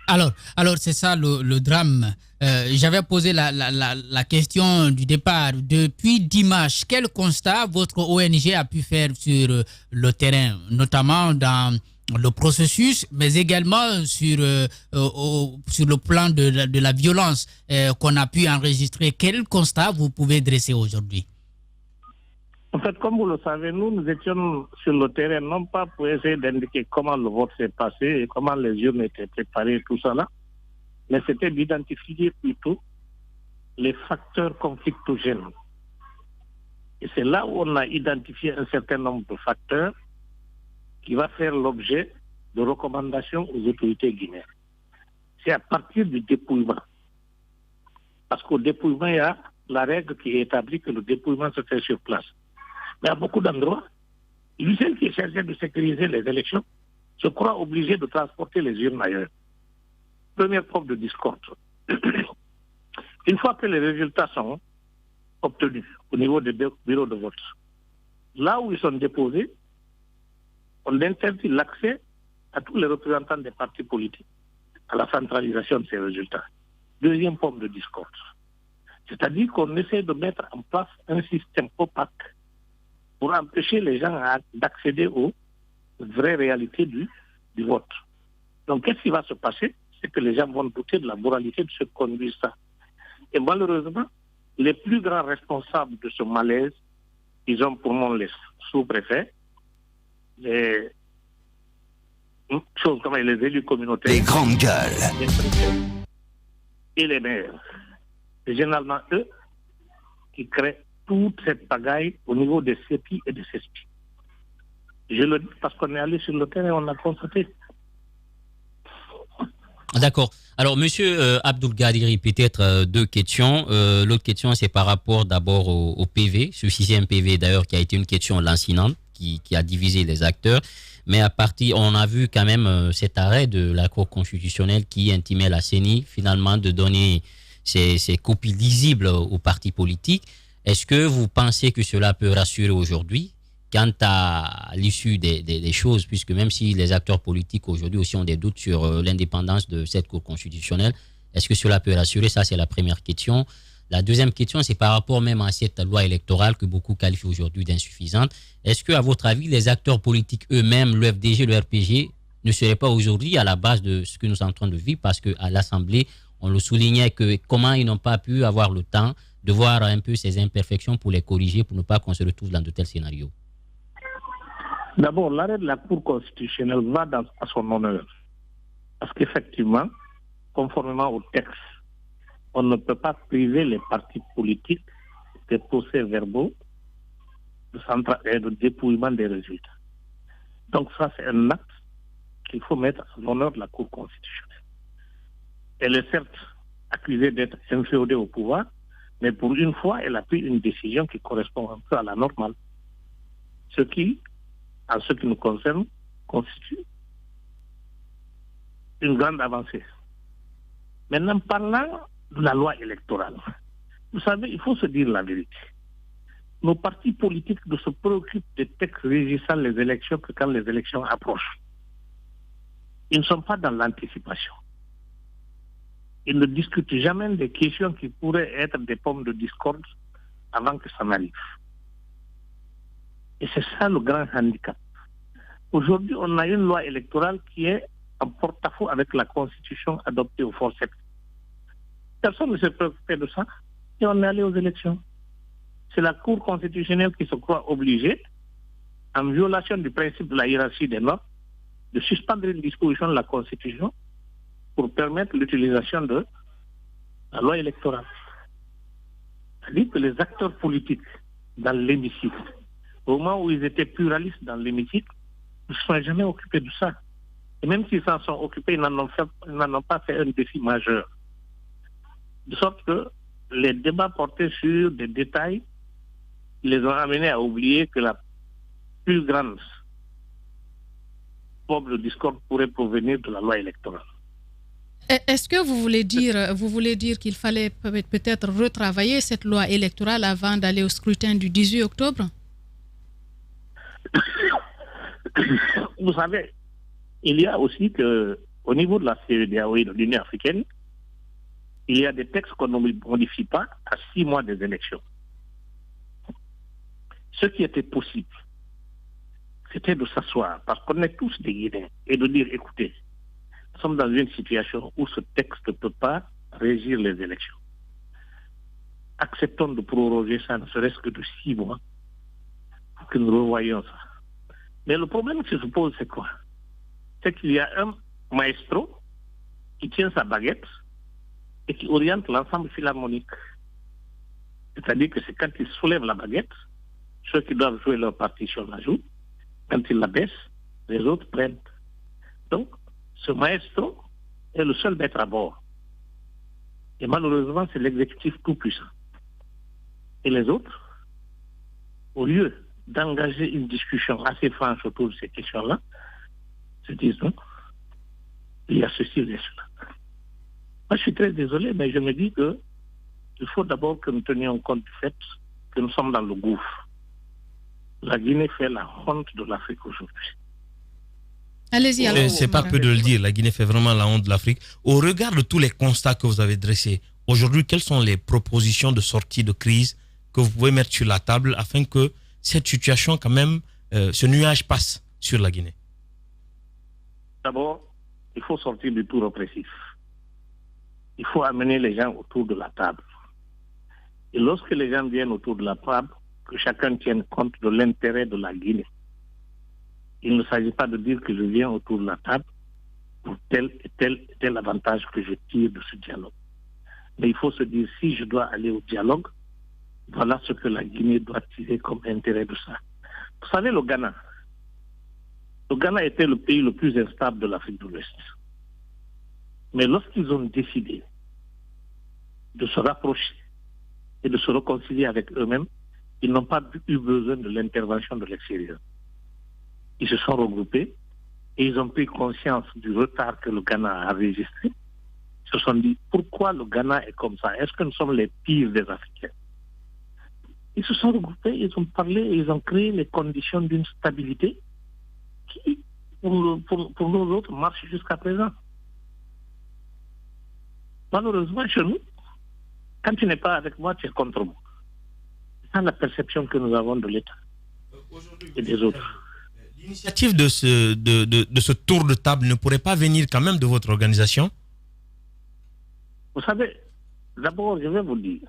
Alors c'est ça le drame. J'avais posé la question du départ. Depuis dimanche, quel constat votre ONG a pu faire sur le terrain, notamment dans le processus, mais également sur le plan de la violence qu'on a pu enregistrer? Quel constat vous pouvez dresser aujourd'hui? En fait, comme vous le savez, nous étions sur le terrain, non pas pour essayer d'indiquer comment le vote s'est passé et comment les urnes étaient préparées, tout ça là, mais c'était d'identifier plutôt les facteurs conflictogènes. Et c'est là où on a identifié un certain nombre de facteurs qui va faire l'objet de recommandations aux autorités guinéennes. c'est à partir du dépouillement. Parce qu'au dépouillement, il y a la règle qui établit que le dépouillement se fait sur place. Mais à beaucoup d'endroits, l'UCN qui est chargé de sécuriser les élections se croit obligé de transporter les urnes ailleurs. Première preuve de discorde. Une fois que les résultats sont obtenus au niveau des bureaux de vote, là où ils sont déposés, on interdit l'accès à tous les représentants des partis politiques à la centralisation de ces résultats. Deuxième forme de discorde. C'est-à-dire qu'on essaie de mettre en place un système opaque pour empêcher les gens d'accéder aux vraies réalités du vote. Donc, qu'est-ce qui va se passer? C'est que les gens vont douter de la moralité de ce qu'on conduit ça. Et malheureusement, les plus grands responsables de ce malaise, ils ont pour moi les sous-préfets, les choses comme les élus communautaires, Les grandes gueules. les préfets et les maires. C'est généralement eux qui créent toute cette pagaille au niveau des CEPI et des CESPI. Je le dis parce qu'on est allé sur le terrain et on a constaté. D'accord. Alors, monsieur Abdoul Gadiri, peut-être deux questions. L'autre question, c'est par rapport d'abord au PV, ce 6e PV d'ailleurs qui a été une question lancinante, qui a divisé les acteurs. Mais à partir, on a vu quand même cet arrêt de la Cour constitutionnelle qui intimait la CENI finalement de donner ces copies lisibles aux partis politiques. Est-ce que vous pensez que cela peut rassurer aujourd'hui quant à l'issue des choses, puisque même si les acteurs politiques aujourd'hui aussi ont des doutes sur l'indépendance de cette Cour constitutionnelle, est-ce que cela peut rassurer? Ça, c'est la première question. La deuxième question, c'est par rapport même à cette loi électorale que beaucoup qualifient aujourd'hui d'insuffisante. Est-ce que, à votre avis, les acteurs politiques eux-mêmes, le FDG, le RPG, ne seraient pas aujourd'hui à la base de ce que nous sommes en train de vivre? Parce qu'à l'Assemblée, on le soulignait que comment ils n'ont pas pu avoir le temps de voir un peu ces imperfections pour les corriger, pour ne pas qu'on se retrouve dans de tels scénarios. D'abord, l'arrêt de la Cour constitutionnelle va à son honneur. Parce qu'effectivement, conformément au texte, on ne peut pas priver les partis politiques des procès-verbaux de dépouillement des résultats. Donc ça, c'est un acte qu'il faut mettre à l'honneur de la Cour constitutionnelle. Elle est certes accusée d'être inféodée au pouvoir, mais pour une fois, elle a pris une décision qui correspond un peu à la normale. Ce qui, en ce qui nous concerne, constitue une grande avancée. Maintenant, parlant de la loi électorale, vous savez, il faut se dire la vérité. Nos partis politiques ne se préoccupent des textes régissant les élections que quand les élections approchent. Ils ne sont pas dans l'anticipation. Ils ne discutent jamais des questions qui pourraient être des pommes de discorde avant que ça n'arrive. Et c'est ça le grand handicap. Aujourd'hui, on a une loi électorale qui est en porte-à-faux avec la Constitution adoptée au forceps. Personne ne s'est préoccupé de ça et on est allé aux élections. C'est la Cour constitutionnelle qui se croit obligée, en violation du principe de la hiérarchie des normes, de suspendre une disposition de la Constitution pour permettre l'utilisation de la loi électorale. C'est-à-dire que les acteurs politiques dans l'hémicycle, au moment où ils étaient pluralistes dans l'hémicycle, ne se sont jamais occupés de ça. Et même s'ils s'en sont occupés, ils n'en ont pas fait un défi majeur. De sorte que les débats portaient sur des détails qui les ont amenés à oublier que la plus grande forme de discorde pourrait provenir de la loi électorale. Est-ce que vous voulez dire qu'il fallait peut-être retravailler cette loi électorale avant d'aller au scrutin du 18 octobre? Vous savez, il y a aussi que, au niveau de la CEDEAO et de l'Union africaine, il y a des textes qu'on ne modifie pas à 6 mois des élections. Ce qui était possible, c'était de s'asseoir, parce qu'on est tous des Guinéens, et de dire, écoutez, nous sommes dans une situation où ce texte ne peut pas régir les élections. Acceptons de proroger ça, ne serait-ce que de 6 mois, pour que nous revoyions ça. Mais le problème qui se pose, c'est quoi? C'est qu'il y a un maestro qui tient sa baguette et qui oriente l'ensemble philharmonique. C'est-à-dire que c'est quand il soulève la baguette, ceux qui doivent jouer leur partition la jouent. Quand il la baisse, les autres prennent. Donc, ce maestro est le seul maître à bord. Et malheureusement, c'est l'exécutif tout puissant. Et les autres, au lieu d'engager une discussion assez franche autour de ces questions-là, se disent non, il y a ceci, il y a cela. Moi, je suis très désolé, mais je me dis que il faut d'abord que nous tenions compte du fait que nous sommes dans le gouffre. La Guinée fait la honte de l'Afrique aujourd'hui. Allez-y. C'est pas peu de le dire, la Guinée fait vraiment la honte de l'Afrique. Au regard de tous les constats que vous avez dressés, aujourd'hui, quelles sont les propositions de sortie de crise que vous pouvez mettre sur la table afin que cette situation, quand même, ce nuage passe sur la Guinée? D'abord, il faut sortir du tout répressif. Il faut amener les gens autour de la table. Et lorsque les gens viennent autour de la table, que chacun tienne compte de l'intérêt de la Guinée. Il ne s'agit pas de dire que je viens autour de la table pour tel et tel avantage que je tire de ce dialogue. Mais il faut se dire, si je dois aller au dialogue, voilà ce que la Guinée doit tirer comme intérêt de ça. Vous savez, le Ghana était le pays le plus instable de l'Afrique de l'Ouest. Mais lorsqu'ils ont décidé de se rapprocher et de se réconcilier avec eux-mêmes, ils n'ont pas eu besoin de l'intervention de l'extérieur. Ils se sont regroupés et ils ont pris conscience du retard que le Ghana a enregistré. Ils se sont dit, pourquoi le Ghana est comme ça? Est-ce que nous sommes les pires des Africains? Ils se sont regroupés, ils ont parlé, ils ont créé les conditions d'une stabilité qui, pour nous autres, marche jusqu'à présent. Malheureusement, chez nous, quand tu n'es pas avec moi, tu es contre moi. C'est ça la perception que nous avons de l'État et des autres. L'initiative de ce tour de table ne pourrait pas venir quand même de votre organisation? Vous savez, d'abord, je vais vous dire,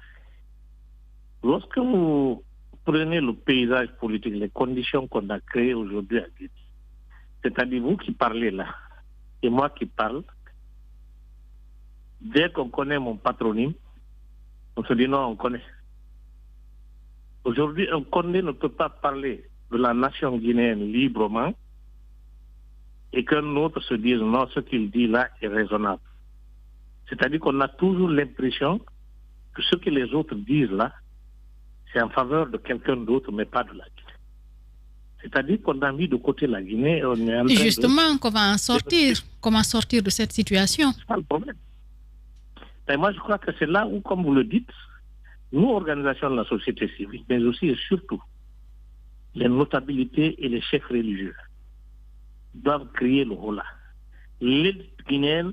lorsque vous prenez le paysage politique, les conditions qu'on a créées aujourd'hui à Guinée, c'est-à-dire vous qui parlez là, et moi qui parle, dès qu'on connaît mon patronyme, on se dit non, on connaît. Aujourd'hui, un Condé ne peut pas parler de la nation guinéenne librement et qu'un autre se dise non, ce qu'il dit là est raisonnable. C'est-à-dire qu'on a toujours l'impression que ce que les autres disent là, c'est en faveur de quelqu'un d'autre, mais pas de la Guinée. C'est-à-dire qu'on a mis de côté la Guinée et on est en train justement, comment sortir de cette situation? C'est pas le problème. Et moi, je crois que c'est là où, comme vous le dites, nous, organisations de la société civile, mais aussi et surtout les notabilités et les chefs religieux, doivent crier le holà. L'élite guinéenne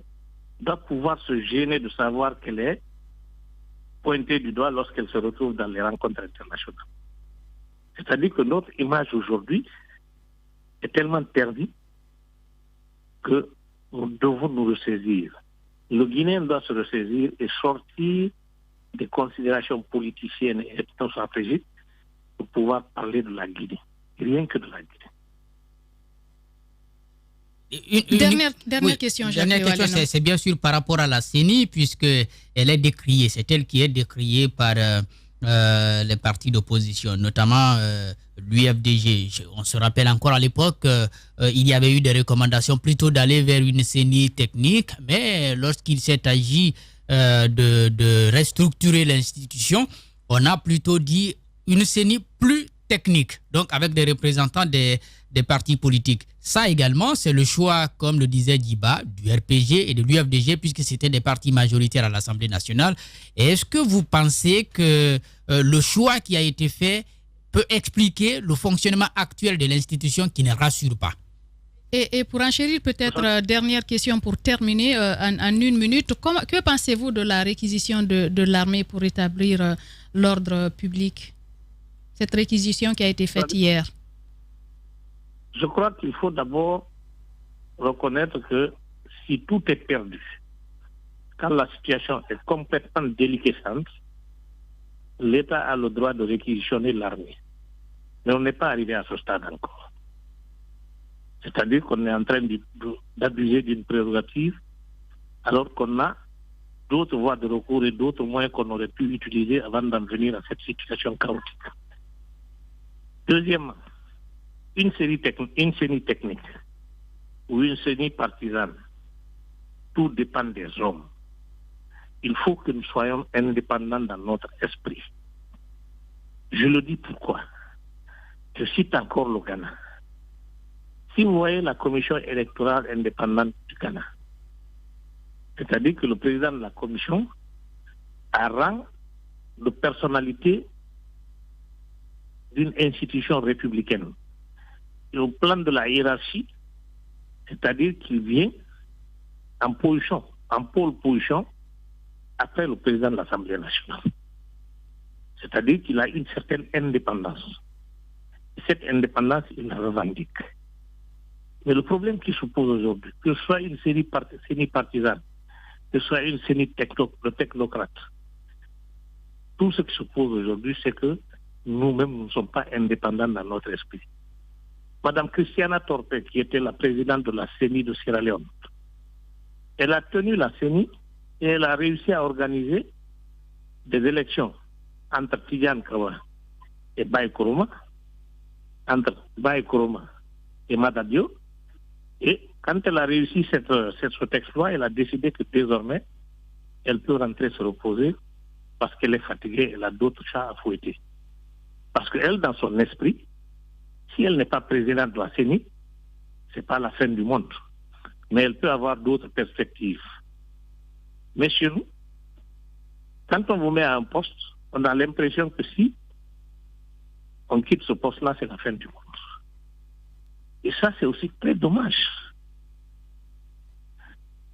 doit pouvoir se gêner de savoir qu'elle est pointée du doigt lorsqu'elle se retrouve dans les rencontres internationales. C'est-à-dire que notre image aujourd'hui est tellement ternie que nous devons nous ressaisir. Le Guinéen doit se ressaisir et sortir des considérations politiciennes et ethno-stratégiques pour pouvoir parler de la Guinée. Rien que de la Guinée. Dernière question, c'est bien sûr par rapport à la CENI, puisqu'elle est décriée. C'est elle qui est décriée par les partis d'opposition, notamment l'UFDG. On se rappelle encore à l'époque, il y avait eu des recommandations plutôt d'aller vers une CENI technique, mais lorsqu'il s'est agi de restructurer l'institution, on a plutôt dit une CENI plus technique, donc avec des représentants des partis politiques. Ça également, c'est le choix, comme le disait Djiba, du RPG et de l'UFDG, puisque c'était des partis majoritaires à l'Assemblée nationale. Et est-ce que vous pensez que le choix qui a été fait peut expliquer le fonctionnement actuel de l'institution qui ne rassure pas? Et pour enchérir peut-être, dernière question pour terminer en une minute, que pensez-vous de la réquisition de l'armée pour rétablir l'ordre public? Cette réquisition qui a été faite hier. Je crois qu'il faut d'abord reconnaître que si tout est perdu, quand la situation est complètement déliquescente, l'État a le droit de réquisitionner l'armée. Mais on n'est pas arrivé à ce stade encore. C'est-à-dire qu'on est en train d'abuser d'une prérogative alors qu'on a d'autres voies de recours et d'autres moyens qu'on aurait pu utiliser avant d'en venir à cette situation chaotique. Deuxièmement, une CENI technique ou une CENI partisane tout dépend des hommes. Il faut que nous soyons indépendants dans notre esprit. Je le dis pourquoi. Je cite encore le Ghana. Si vous voyez la commission électorale indépendante du Ghana, c'est-à-dire que le président de la commission a rang de personnalité d'une institution républicaine. Et au plan de la hiérarchie, c'est-à-dire qu'il vient en pôle position, après le président de l'Assemblée nationale. C'est-à-dire qu'il a une certaine indépendance. Et cette indépendance, il la revendique. Mais le problème qui se pose aujourd'hui, que ce soit une CENI partisane, que ce soit une CENI de technocrates, tout ce qui se pose aujourd'hui, c'est que nous-mêmes, nous ne sommes pas indépendants dans notre esprit. Madame Christiana Torpe, qui était la présidente de la CENI de Sierra Leone, elle a tenu la CENI et elle a réussi à organiser des élections entre Tidjane Kawa et Baye Koroma, entre Baye Koroma et Madadio. Et quand elle a réussi cet exploit, elle a décidé que désormais, elle peut rentrer se reposer parce qu'elle est fatiguée, elle a d'autres chats à fouetter. Parce qu'elle, dans son esprit, si elle n'est pas présidente de la CENI, ce n'est pas la fin du monde. Mais elle peut avoir d'autres perspectives. Mais chez nous, quand on vous met à un poste, on a l'impression que si on quitte ce poste-là, c'est la fin du monde. Et ça, c'est aussi très dommage.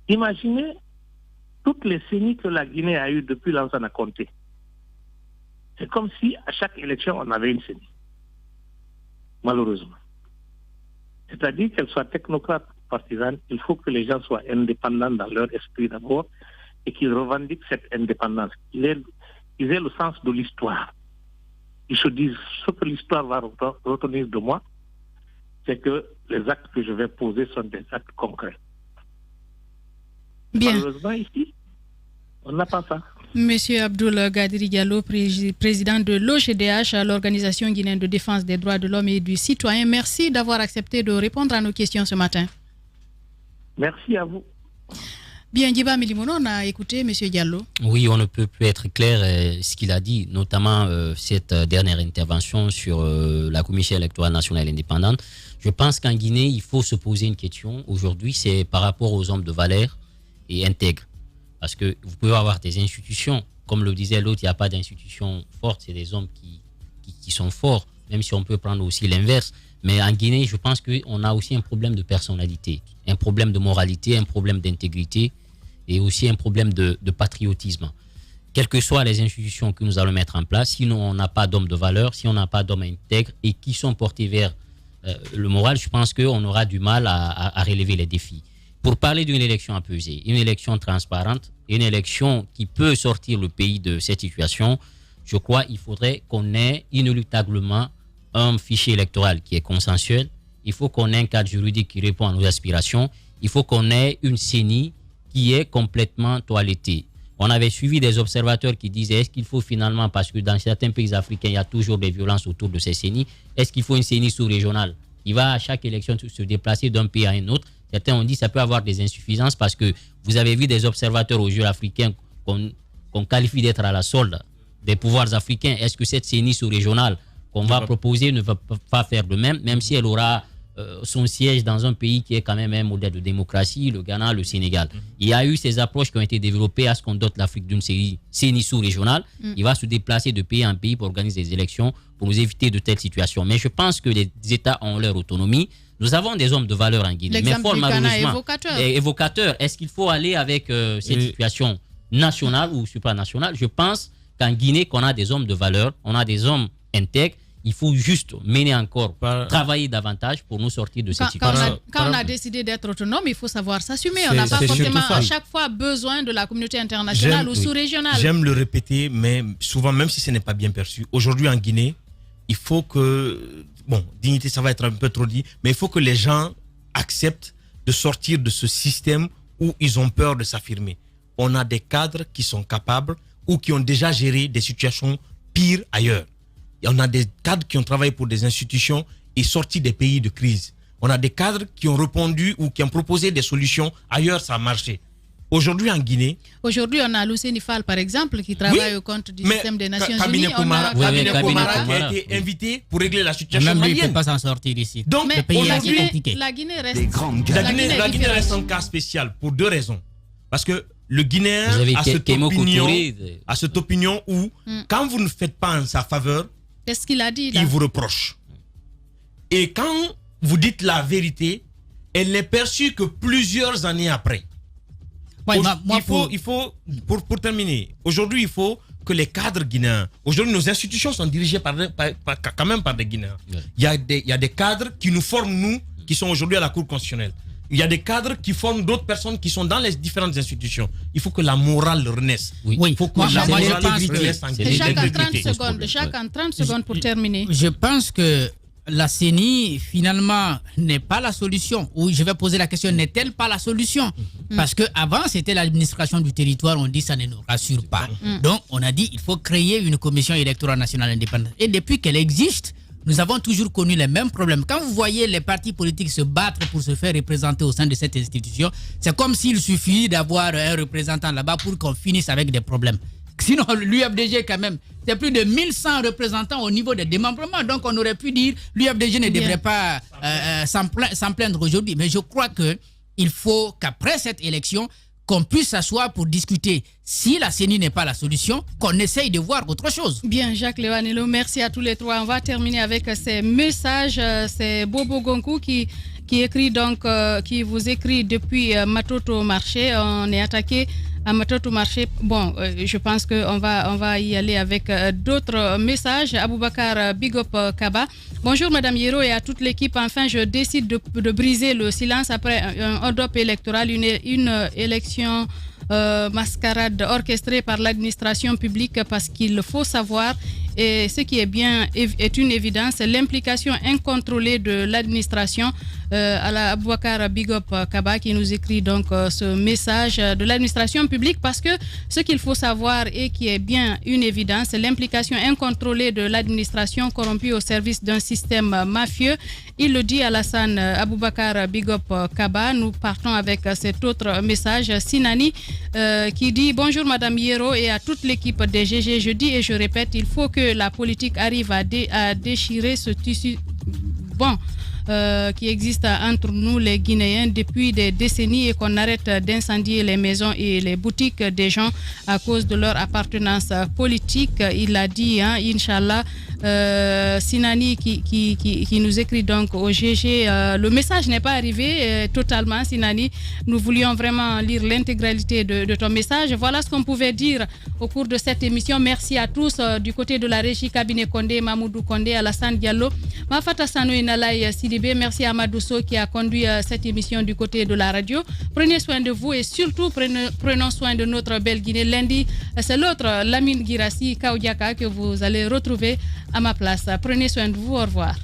Imaginez toutes les CENI que la Guinée a eues depuis Lansana Conté. C'est comme si à chaque élection, on avait une CENI. Malheureusement. C'est-à-dire qu'elle soit technocrate ou partisane, il faut que les gens soient indépendants dans leur esprit d'abord et qu'ils revendiquent cette indépendance. Ils aient le sens de l'histoire. Ils se disent, ce que l'histoire va retenir de moi, c'est que les actes que je vais poser sont des actes concrets. Bien. Malheureusement, ici, on n'a pas ça. Monsieur Abdoul Gadiri Diallo, président de l'OGDH, l'Organisation guinéenne de défense des droits de l'homme et du citoyen, merci d'avoir accepté de répondre à nos questions ce matin. Merci à vous. Bien, Djiba Milimono, on a écouté Monsieur Diallo. Oui, on ne peut plus être clair ce qu'il a dit, notamment cette dernière intervention sur la Commission électorale nationale indépendante. Je pense qu'en Guinée, il faut se poser une question. Aujourd'hui, c'est par rapport aux hommes de valeur et intègres. Parce que vous pouvez avoir des institutions, comme le disait l'autre, il n'y a pas d'institutions fortes, c'est des hommes qui sont forts, même si on peut prendre aussi l'inverse. Mais en Guinée, je pense qu'on a aussi un problème de personnalité, un problème de moralité, un problème d'intégrité et aussi un problème de patriotisme. Quelles que soient les institutions que nous allons mettre en place, si on n'a pas d'hommes de valeur, si on n'a pas d'hommes intègres et qui sont portés vers le moral, je pense qu'on aura du mal à relever les défis. Pour parler d'une élection apaisée, une élection transparente, une élection qui peut sortir le pays de cette situation, je crois qu'il faudrait qu'on ait inéluctablement un fichier électoral qui est consensuel. Il faut qu'on ait un cadre juridique qui répond à nos aspirations. Il faut qu'on ait une CENI qui est complètement toilettée. On avait suivi des observateurs qui disaient est-ce qu'il faut finalement, parce que dans certains pays africains, il y a toujours des violences autour de ces CENI, est-ce qu'il faut une CENI sous-régionale qui va à chaque élection se déplacer d'un pays à un autre? Certains ont dit que ça peut avoir des insuffisances parce que vous avez vu des observateurs aux Jeux africains qu'on qualifie d'être à la solde des pouvoirs africains. Est-ce que cette CENI sous-régionale qu'on va proposer ne va pas faire de même si elle aura son siège dans un pays qui est quand même un modèle de démocratie, le Ghana, le Sénégal. Il y a eu ces approches qui ont été développées à ce qu'on dote l'Afrique d'une CENI sous-régionale. Il va se déplacer de pays en pays pour organiser des élections, pour nous éviter de telles situations. Mais je pense que les États ont leur autonomie. Nous avons des hommes de valeur en Guinée. L'exemple mais du Ghana est évocateur. Est-ce qu'il faut aller avec cette situation nationale ou supranationale? Je pense qu'en Guinée, qu'on a des hommes de valeur, on a des hommes intègres. Il faut juste mener encore, travailler davantage pour nous sortir de cette situation. Quand on a décidé d'être autonome, il faut savoir s'assumer. On n'a pas forcément à chaque fois besoin de la communauté internationale ou sous-régionale. J'aime le répéter, mais souvent, même si ce n'est pas bien perçu, aujourd'hui en Guinée, il faut que... Bon, dignité, ça va être un peu trop dit, mais il faut que les gens acceptent de sortir de ce système où ils ont peur de s'affirmer. On a des cadres qui sont capables ou qui ont déjà géré des situations pires ailleurs. Et on a des cadres qui ont travaillé pour des institutions et sorti des pays de crise. On a des cadres qui ont répondu ou qui ont proposé des solutions. Ailleurs, ça a marché. Aujourd'hui en Guinée... Aujourd'hui, on a Luceni Fall, par exemple, qui travaille au compte du système des Nations Unies. Komara qui a été invité pour régler la situation malienne. malienne. Il ne peut pas s'en sortir ici. Donc, le pays est compliqué. La Guinée reste... La Guinée reste un cas spécial pour 2 raisons. Parce que le Guinéen a cette opinion où, quand vous ne faites pas en sa faveur, qu'est-ce qu'il a dit là? Il vous reproche. Et quand vous dites la vérité, elle n'est perçue que plusieurs années après. Ouais, il faut pour terminer, aujourd'hui, il faut que les cadres guinéens, aujourd'hui, nos institutions sont dirigées quand même par des Guinéens. Ouais. Il y a des cadres qui nous forment, nous, qui sont aujourd'hui à la Cour constitutionnelle. Il y a des cadres qui forment d'autres personnes qui sont dans les différentes institutions. Il faut que la morale renaisse. Oui. Il faut que la morale renaisse en Guinée. Chaque en 30 secondes pour terminer. Je pense que la CENI, finalement, n'est pas la solution. Ou je vais poser la question, n'est-elle pas la solution? Parce qu'avant, c'était l'administration du territoire, on dit ça ne nous rassure pas. Donc, on a dit il faut créer une commission électorale nationale indépendante. Et depuis qu'elle existe, nous avons toujours connu les mêmes problèmes. Quand vous voyez les partis politiques se battre pour se faire représenter au sein de cette institution, c'est comme s'il suffit d'avoir un représentant là-bas pour qu'on finisse avec des problèmes. Sinon, l'UFDG, quand même, c'est plus de 1100 représentants au niveau des démembrements. Donc, on aurait pu dire l'UFDG ne devrait pas s'en plaindre aujourd'hui. Mais je crois qu'il faut qu'après cette élection, qu'on puisse s'asseoir pour discuter. Si la CENI n'est pas la solution, qu'on essaye de voir autre chose. Bien, Jacques Lewanelo, merci à tous les trois. On va terminer avec ces messages. C'est Bobo Gonkou qui écrit donc, qui vous écrit depuis Matoto Marché. On est attaqué à Matoto Marché. Bon, je pense qu'on va y aller avec d'autres messages. Aboubakar Bigop Kaba. Bonjour Madame Yero et à toute l'équipe. Enfin, je décide de briser le silence après un hold-up électoral, une élection mascarade orchestrée par l'administration publique, parce qu'il faut savoir, et ce qui est bien est une évidence, l'implication incontrôlée de l'administration. À la Abouakar Bigop Kaba qui nous écrit donc ce message de l'administration publique, parce que ce qu'il faut savoir et qui est bien une évidence, c'est l'implication incontrôlée de l'administration corrompue au service d'un système mafieux. Il le dit Alassane Aboubacar Bigop Kaba. Nous partons avec cet autre message, Sinani, qui dit: bonjour Madame Yero et à toute l'équipe des GG. Je dis et je répète, il faut que la politique arrive à déchirer ce tissu qui existe entre nous les Guinéens depuis des décennies, et qu'on arrête d'incendier les maisons et les boutiques des gens à cause de leur appartenance politique. Il a dit, Inch'Allah. Sinani qui nous écrit donc au GG. Le message n'est pas arrivé totalement, Sinani. Nous voulions vraiment lire l'intégralité de ton message. Voilà ce qu'on pouvait dire au cours de cette émission. Merci à tous du côté de la régie, Cabinet Condé, Mamoudou Condé, Alassane Diallo, Mafata Sano et Nalaï Sidibé. Merci à Madousso qui a conduit cette émission du côté de la radio. Prenez soin de vous et surtout prenons soin de notre belle Guinée. Lundi, c'est l'autre Lamine Girassi Kaoudiaka que vous allez retrouver à ma place. Prenez soin de vous. Au revoir.